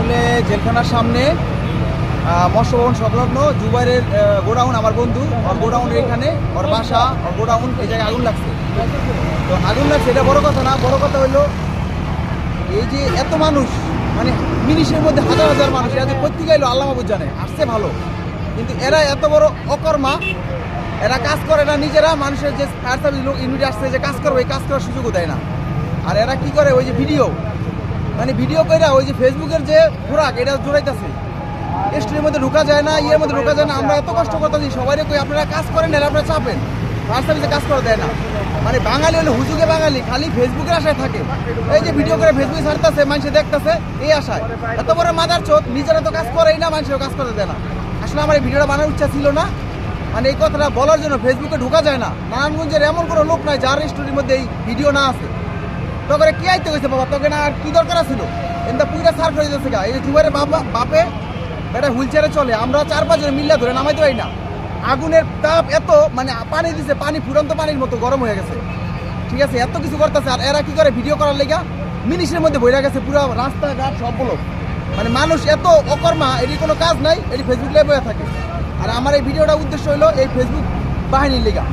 আসলে জেলখানার সামনে মৎস্য ভবন সংলগ্ন জুবাইরের গোডাউন, আমার বন্ধু ওর গোডাউনের এখানে ওর বাসা, ওর গোডাউন, এই জায়গায় আগুন লাগছে। তো আগুন লাগছে এটা বড় কথা না, বড় কথা হলো এই যে এত মানুষ, মানে মিনিটের মধ্যে হাজার হাজার মানুষ, এরা যে কোথেকে এলো আল্লাহ মাহবুব জানে, আসছে ভালো, কিন্তু এরা এত বড় অকর্মা, এরা কাজ করে না নিজেরা, মানুষের যে ফায়ার সার্ভিস লোক ইউনিট আসছে যে কাজ করবে, এই কাজ করার সুযোগও দেয় না। আর এরা কি করে, ওই যে ভিডিও, মানে ভিডিও করে ওই যে ফেসবুকের যে খোরাক এটা জোড়াইতেছে, স্টুডিওর মধ্যে ঢোকা যায় না, ইয়ের মধ্যে ঢোকা যায় না। আমরা এত কষ্ট করতেছি, সবাই কই আপনারা কাজ করেন না, আপনারা চাপেন, ফায়ার সার্ভিসে কাজ করে দেয় না। মানে বাঙালি হলে হুজুগে বাঙালি, খালি ফেসবুকের আশায় থাকে, এই যে ভিডিও করে ফেসবুকে ছাড়তেছে, মানুষে দেখতেছে, এই আশায়। এত বড় মাদার চোখ, নিজেরা তো কাজ করেই না, মানুষেরও কাজ করতে দেয় না। আসলে আমার এই ভিডিওটা বানানোর ইচ্ছা ছিল না, মানে এই কথাটা বলার জন্য। ফেসবুকে ঢোকা যায় না, নারায়ণগঞ্জের এমন কোনো লোক নাই যার স্টোরির মধ্যে এই ভিডিও না আছে। তখন কি আইতে গেছে বাবা, তোকে না আর কি দরকার ছিল, এটা পুইটা সার করে দিতেছে গা। এই যে জুবাইরের বাপে বেটা হুইল চেয়ারে চলে, আমরা 4-5 জন মিল্লা ধরে নামাইতে পারি না। আগুনের তাপ এত, মানে পানি দিছে, পানি ফুরন্ত পানির মতো গরম হয়ে গেছে, ঠিক আছে, এত কিছু করতেছে। আর এরা কি করে, ভিডিও করার লেগা মিনিটের মধ্যে বইরা গেছে পুরো রাস্তাঘাট সবগুলো। মানে মানুষ এত অকর্মা, এটি কোনো কাজ নাই, এটি ফেসবুক লাইভ হয়ে থাকে। আর আমার এই ভিডিওটার উদ্দেশ্য হলো এই ফেসবুক বাহিনীর লেগা।